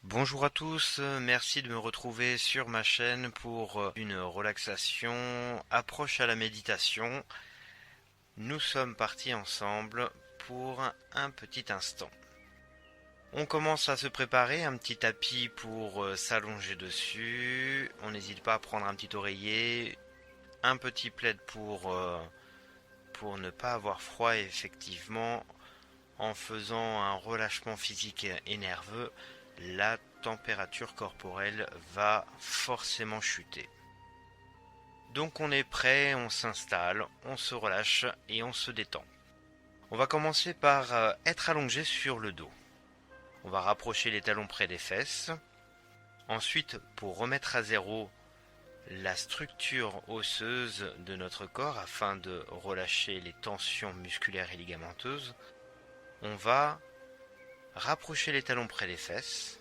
Bonjour à tous, merci de me retrouver sur ma chaîne pour une relaxation approche à la méditation. Nous sommes partis ensemble pour un petit instant. On commence à se préparer, un petit tapis pour s'allonger dessus. On n'hésite pas à prendre un petit oreiller, un petit plaid pour ne pas avoir froid. Et effectivement, en faisant un relâchement physique et nerveux, la température corporelle va forcément chuter. Donc on est prêt, on s'installe, on se relâche et on se détend. On va commencer par être allongé sur le dos. On va rapprocher les talons près des fesses. Ensuite, pour remettre à zéro la structure osseuse de notre corps afin de relâcher les tensions musculaires et ligamenteuses, on va rapprocher les talons près des fesses,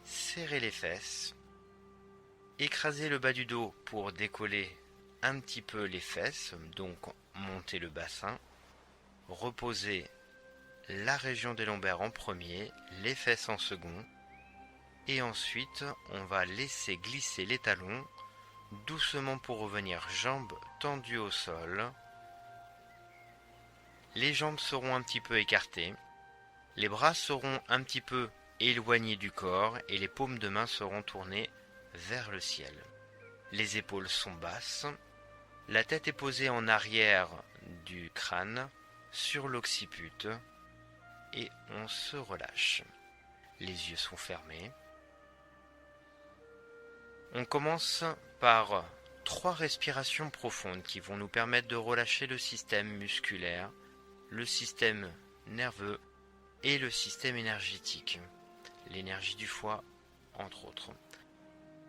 serrer les fesses, écraser le bas du dos pour décoller un petit peu les fesses, donc monter le bassin, reposer la région des lombaires en premier, les fesses en second, et ensuite on va laisser glisser les talons doucement pour revenir jambes tendues au sol. Les jambes seront un petit peu écartées, les bras seront un petit peu éloignés du corps et les paumes de main seront tournées vers le ciel. Les épaules sont basses, la tête est posée en arrière du crâne sur l'occiput et on se relâche. Les yeux sont fermés. On commence par 3 respirations profondes qui vont nous permettre de relâcher le système musculaire, le système nerveux et le système énergétique, l'énergie du foie entre autres.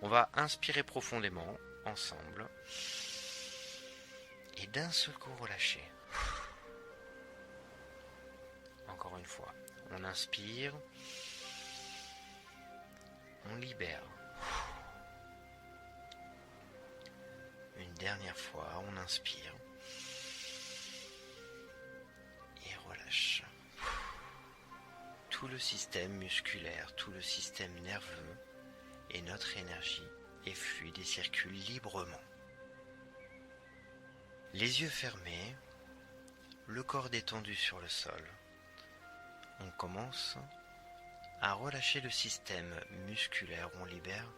On va inspirer profondément ensemble et d'un seul coup relâcher. Encore une fois, on inspire, on libère. Une dernière fois, on inspire et relâche. Tout le système musculaire, tout le système nerveux et notre énergie est fluide et circule librement. Les yeux fermés, le corps détendu sur le sol. On commence à relâcher le système musculaire où on libère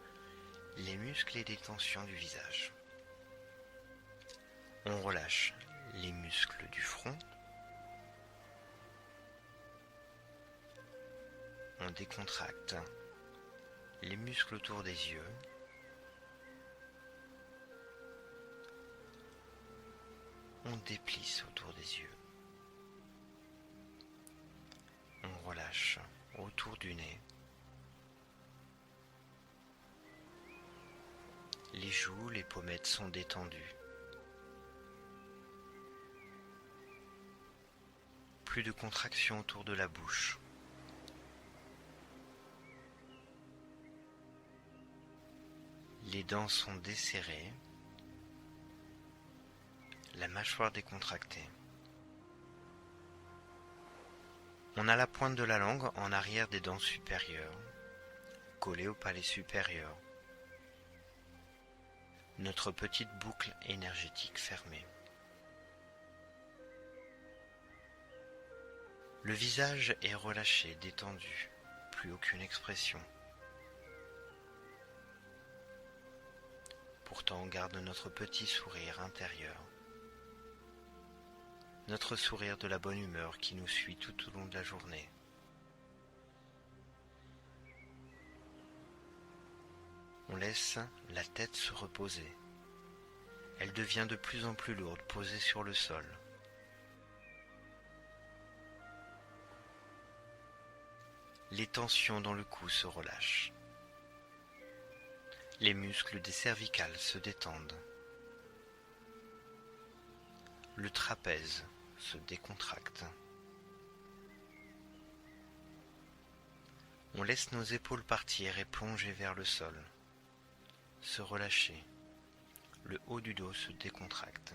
les muscles et les tensions du visage. On relâche les muscles du front. On décontracte les muscles autour des yeux. On déplisse autour des yeux. On relâche autour du nez. Les joues, les pommettes sont détendues. Plus de contraction autour de la bouche. Les dents sont desserrées. La mâchoire décontractée. On a la pointe de la langue en arrière des dents supérieures, collée au palais supérieur. Notre petite boucle énergétique fermée. Le visage est relâché, détendu, plus aucune expression. Pourtant, on garde notre petit sourire intérieur. Notre sourire de la bonne humeur qui nous suit tout au long de la journée. On laisse la tête se reposer. Elle devient de plus en plus lourde, posée sur le sol. Les tensions dans le cou se relâchent. Les muscles des cervicales se détendent. Le trapèze se décontracte. On laisse nos épaules partir et plonger vers le sol, se relâcher. Le haut du dos se décontracte.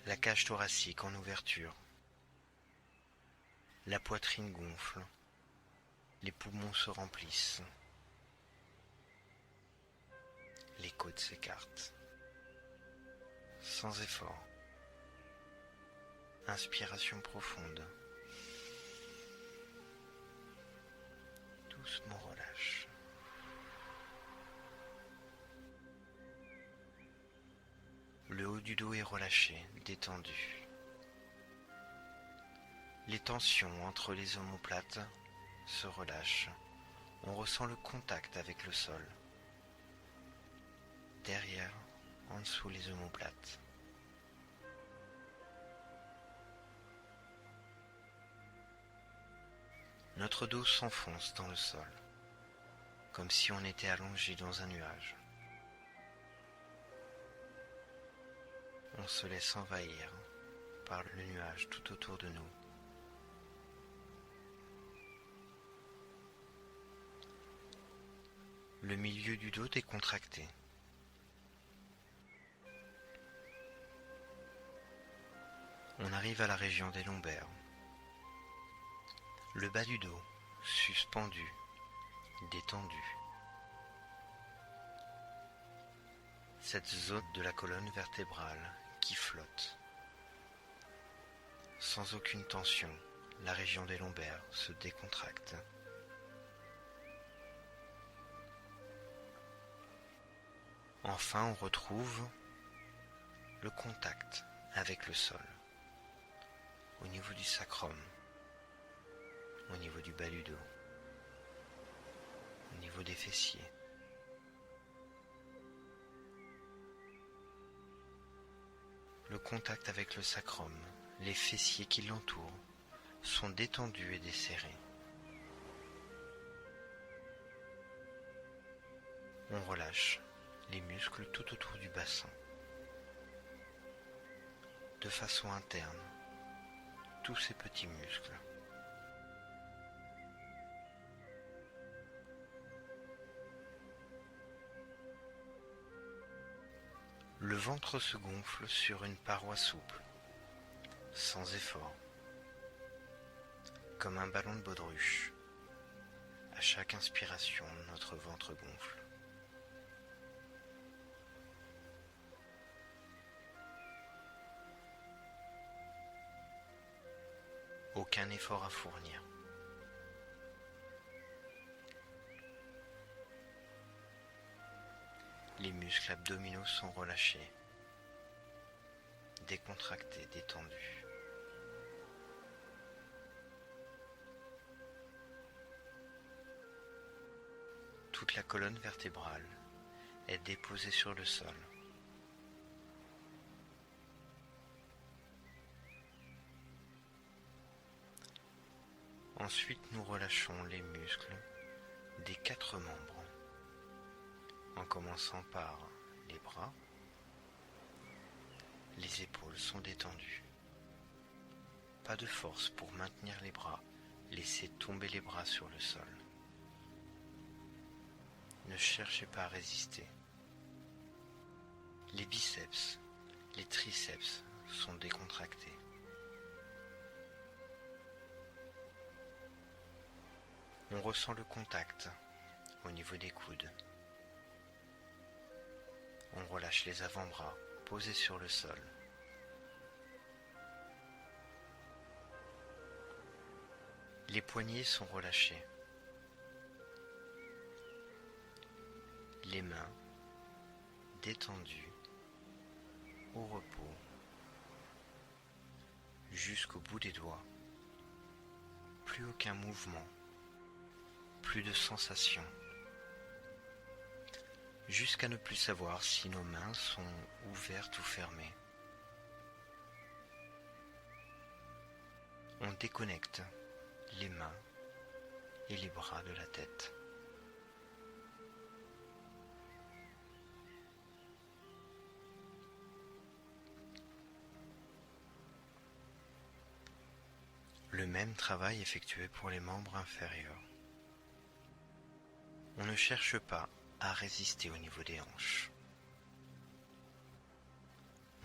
la cage thoracique en ouverture, la poitrine gonfle, les poumons se remplissent, les côtes s'écartent, sans effort. Inspiration profonde. Doucement relâche. Le haut du dos est relâché, détendu. Les tensions entre les omoplates se relâchent. On ressent le contact avec le sol. Derrière, en dessous les omoplates. Notre dos s'enfonce dans le sol, comme si on était allongé dans un nuage. On se laisse envahir par le nuage tout autour de nous. Le milieu du dos décontracté. On arrive à la région des lombaires. Le bas du dos, suspendu, détendu. Cette zone de la colonne vertébrale qui flotte. Sans aucune tension, la région des lombaires se décontracte. Enfin, on retrouve le contact avec le sol, au niveau du sacrum, au niveau du bas du dos, au niveau des fessiers. Le contact avec le sacrum, les fessiers qui l'entourent, sont détendus et desserrés. On relâche les muscles tout autour du bassin. De façon interne, tous ces petits muscles. Le ventre se gonfle sur une paroi souple, sans effort, comme un ballon de baudruche. À chaque inspiration, notre ventre gonfle. Aucun effort à fournir. Les muscles abdominaux sont relâchés, décontractés, détendus. Toute la colonne vertébrale est déposée sur le sol. Ensuite, nous relâchons les muscles des 4 membres, en commençant par les bras. Les épaules sont détendues. Pas de force pour maintenir les bras. Laissez tomber les bras sur le sol. Ne cherchez pas à résister. Les biceps, les triceps sont décontractés. On ressent le contact au niveau des coudes. On relâche les avant-bras posés sur le sol. Les poignets sont relâchés. Les mains détendues au repos jusqu'au bout des doigts. Plus aucun mouvement, plus de sensation, jusqu'à ne plus savoir si nos mains sont ouvertes ou fermées. On déconnecte les mains et les bras de la tête. Le même travail effectué pour les membres inférieurs. On ne cherche pas à résister au niveau des hanches.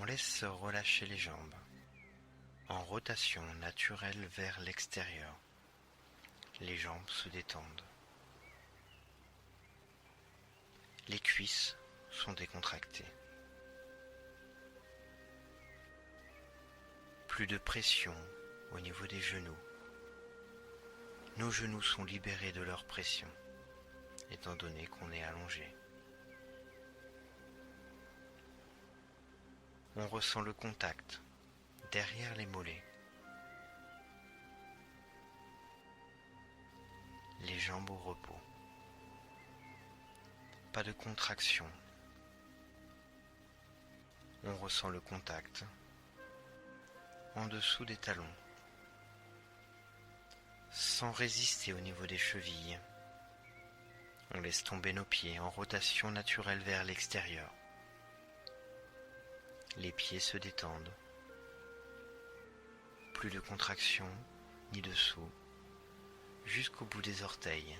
On laisse relâcher les jambes, en rotation naturelle vers l'extérieur. Les jambes se détendent. Les cuisses sont décontractées. Plus de pression au niveau des genoux. Nos genoux sont libérés de leur pression, étant donné qu'on est allongé. On ressent le contact derrière les mollets. Les jambes au repos. Pas de contraction. On ressent le contact en dessous des talons, sans résister au niveau des chevilles. On laisse tomber nos pieds en rotation naturelle vers l'extérieur. Les pieds se détendent. Plus de contraction ni dessous. Jusqu'au bout des orteils,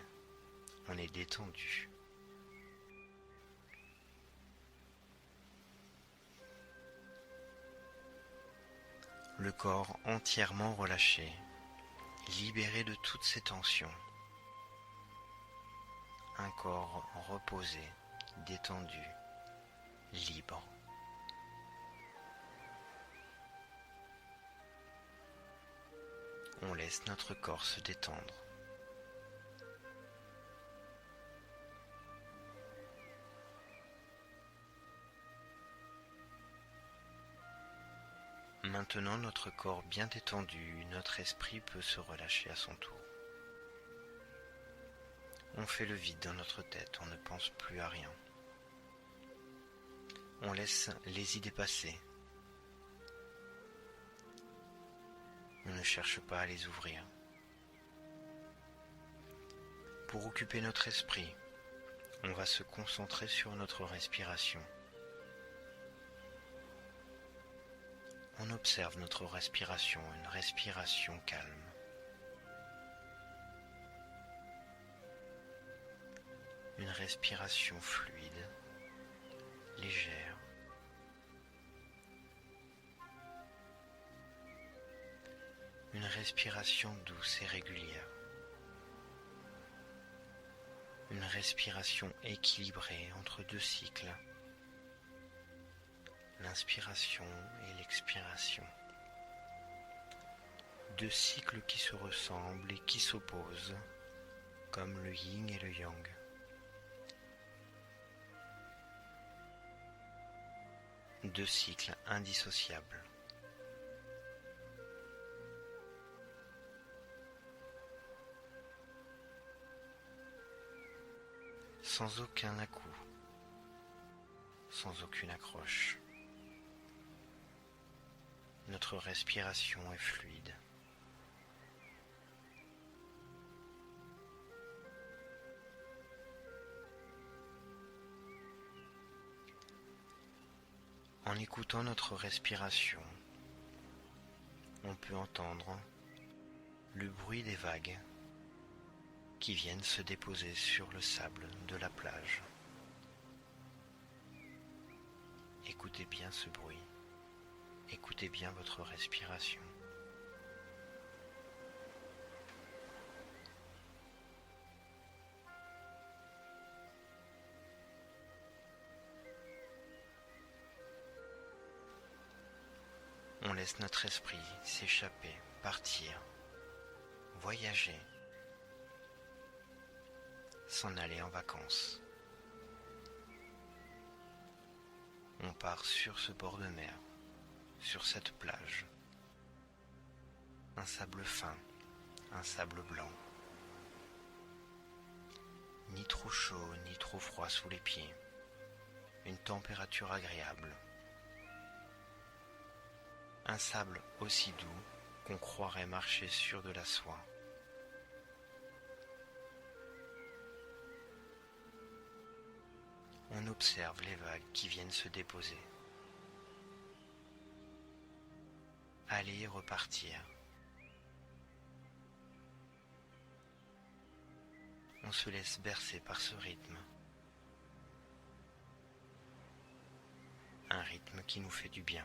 on est détendu. Le corps entièrement relâché, libéré de toutes ses tensions. Un corps reposé, détendu, libre. On laisse notre corps se détendre. Maintenant notre corps bien détendu, notre esprit peut se relâcher à son tour. On fait le vide dans notre tête, on ne pense plus à rien. On laisse les idées passer. On ne cherche pas à les ouvrir. Pour occuper notre esprit, on va se concentrer sur notre respiration. On observe notre respiration, une respiration calme. Une respiration fluide, légère. Une respiration douce et régulière. Une respiration équilibrée entre deux cycles. L'inspiration et l'expiration. Deux cycles qui se ressemblent et qui s'opposent, comme le yin et le yang. Deux cycles indissociables. Sans aucun à-coup, sans aucune accroche. Notre respiration est fluide. En écoutant notre respiration, on peut entendre le bruit des vagues qui viennent se déposer sur le sable de la plage. Écoutez bien ce bruit. Écoutez bien votre respiration. On laisse notre esprit s'échapper, partir, voyager, s'en aller en vacances. On part sur ce bord de mer, sur cette plage. Un sable fin, un sable blanc. Ni trop chaud, ni trop froid sous les pieds. Une température agréable. Un sable aussi doux qu'on croirait marcher sur de la soie. On observe les vagues qui viennent se déposer. Aller et repartir. On se laisse bercer par ce rythme. un rythme qui nous fait du bien.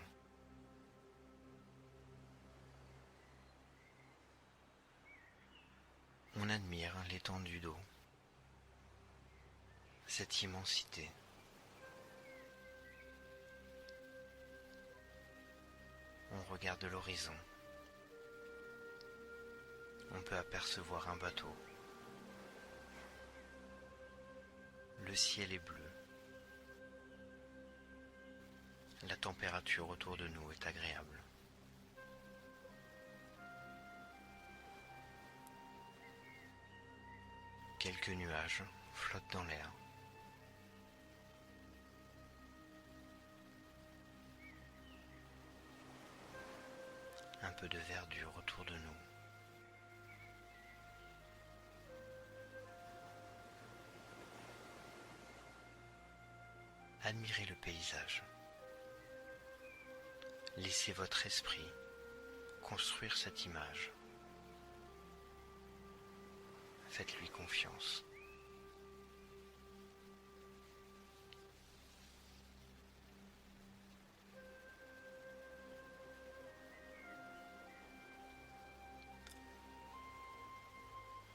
On admire l'étendue d'eau, cette immensité. On regarde l'horizon. On peut apercevoir un bateau. Le ciel est bleu. La température autour de nous est agréable. Quelques nuages flottent dans l'air. Un peu de verdure autour de nous. Admirez le paysage. Laissez votre esprit construire cette image. Faites-lui confiance.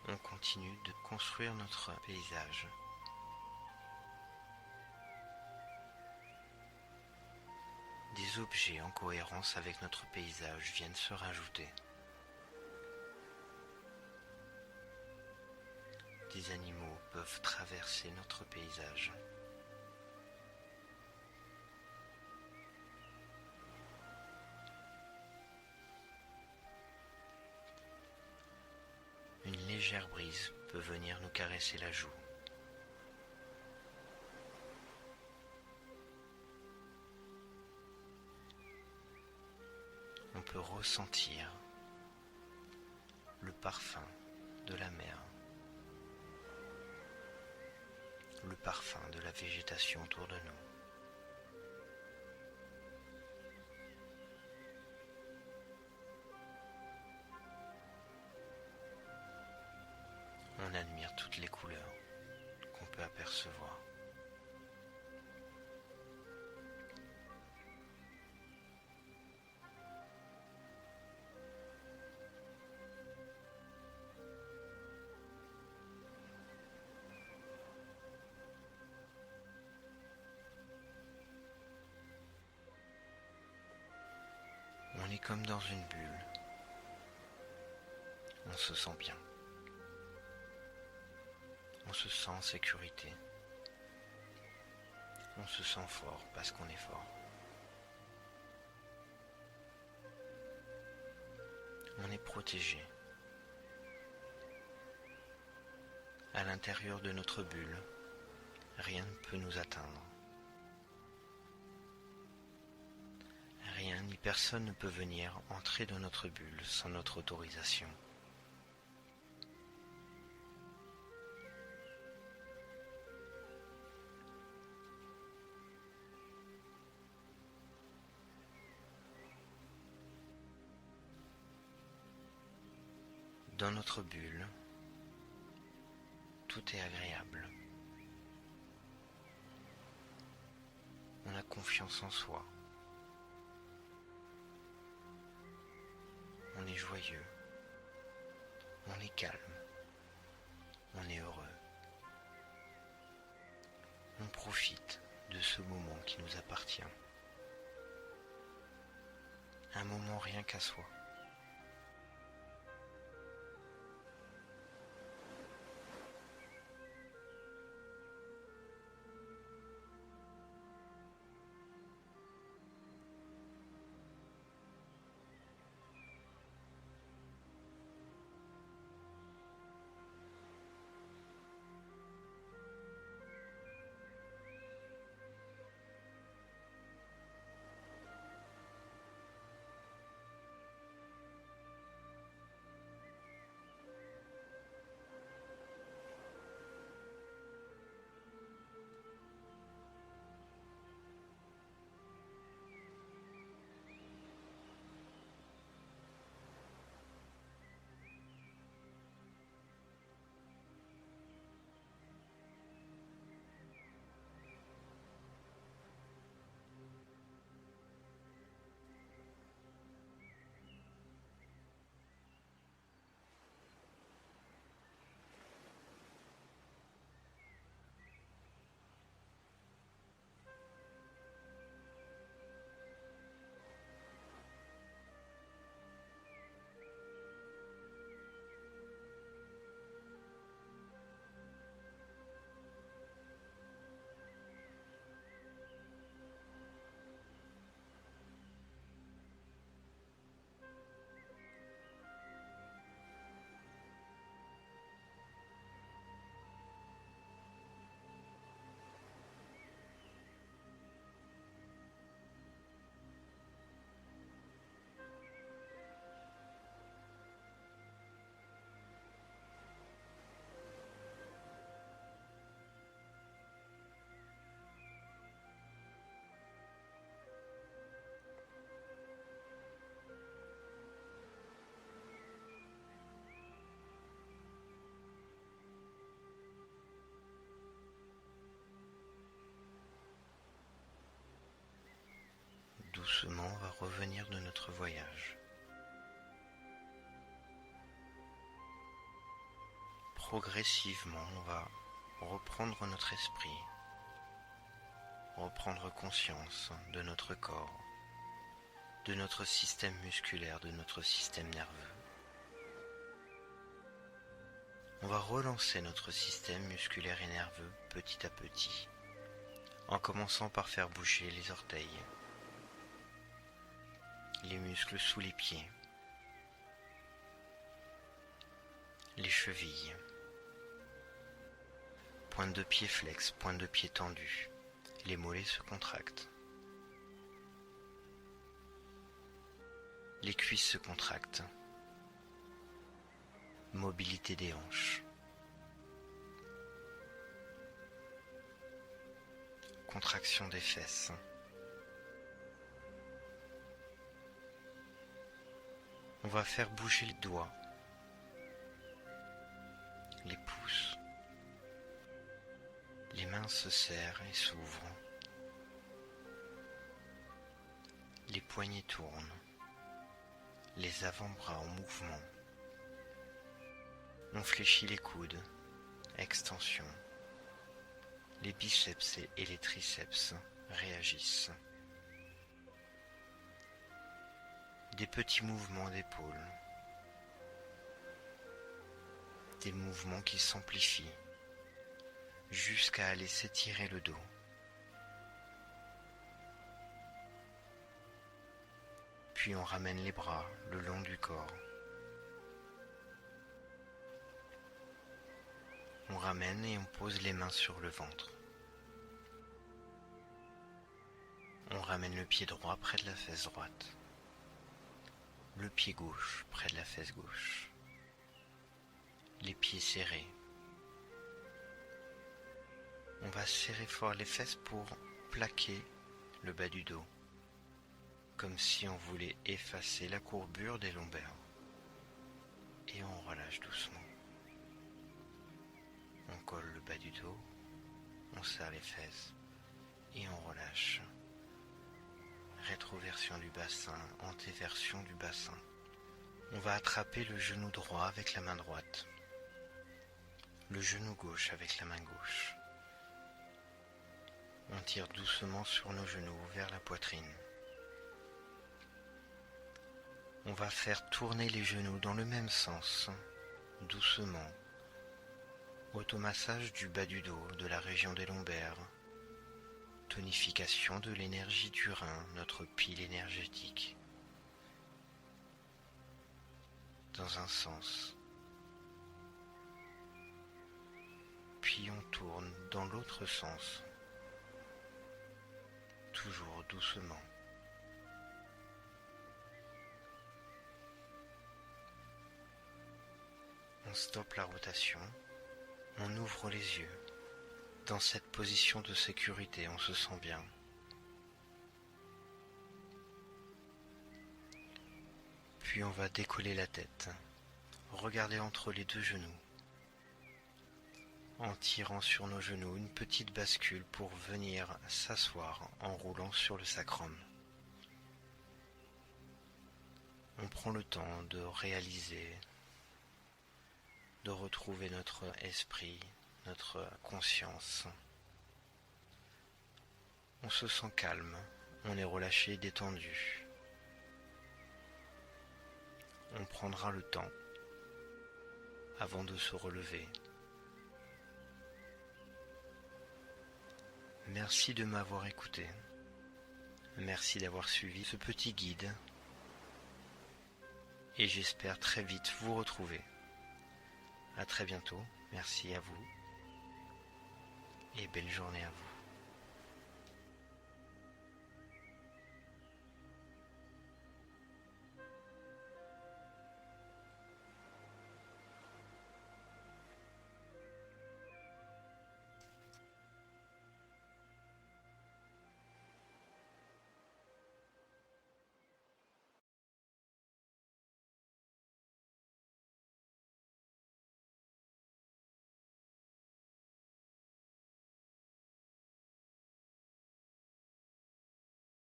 On continue de construire notre paysage. Des objets en cohérence avec notre paysage viennent se rajouter. Des animaux peuvent traverser notre paysage. Une légère brise peut venir nous caresser la joue. On peut ressentir le parfum de la mer, le parfum de la végétation autour de nous. On admire toutes les couleurs qu'on peut apercevoir. On est comme dans une bulle. On se sent bien. On se sent en sécurité. On se sent fort parce qu'on est fort. On est protégé. À l'intérieur de notre bulle, rien ne peut nous atteindre. Rien ni personne ne peut venir entrer dans notre bulle sans notre autorisation. Dans notre bulle, tout est agréable. On a confiance en soi. On est joyeux. On est calme. On est heureux. On profite de ce moment qui nous appartient. Un moment rien qu'à soi. doucement, on va revenir de notre voyage. Progressivement, on va reprendre notre esprit, reprendre conscience de notre corps, de notre système musculaire, de notre système nerveux. On va relancer notre système musculaire et nerveux petit à petit, en commençant par faire bouger les orteils, les muscles sous les pieds, les chevilles, pointe de pied flex, pointe de pied tendue, les mollets se contractent, les cuisses se contractent, mobilité des hanches, contraction des fesses, on va faire bouger les doigts, les pouces, les mains se serrent et s'ouvrent, les poignets tournent, les avant-bras en mouvement. On fléchit les coudes, extension. Les biceps et les triceps réagissent. Des petits mouvements d'épaule. Des mouvements qui s'amplifient jusqu'à aller s'étirer le dos. Puis on ramène les bras le long du corps. On ramène et on pose les mains sur le ventre. On ramène le pied droit près de la fesse droite. Le pied gauche près de la fesse gauche. Les pieds serrés. On va serrer fort les fesses pour plaquer le bas du dos, comme si on voulait effacer la courbure des lombaires. Et on relâche doucement. On colle le bas du dos, on serre les fesses et on relâche. Rétroversion du bassin, antéversion du bassin. On va attraper le genou droit avec la main droite, le genou gauche avec la main gauche. On tire doucement sur nos genoux vers la poitrine. On va faire tourner les genoux dans le même sens, doucement. Automassage du bas du dos, de la région des lombaires. Tonification de l'énergie du rein, notre pile énergétique. Dans un sens. Puis on tourne dans l'autre sens. Toujours doucement. On stoppe la rotation. On ouvre les yeux. Dans cette position de sécurité, on se sent bien. Puis on va décoller la tête. Regardez entre les deux genoux. En tirant sur nos genoux une petite bascule pour venir s'asseoir en roulant sur le sacrum. On prend le temps de réaliser, de retrouver notre esprit, notre conscience. On se sent calme, on est relâché, détendu. On prendra le temps avant de se relever. Merci de m'avoir écouté. Merci d'avoir suivi ce petit guide. Et j'espère très vite vous retrouver. À très bientôt. Merci à vous. Et belle journée à vous.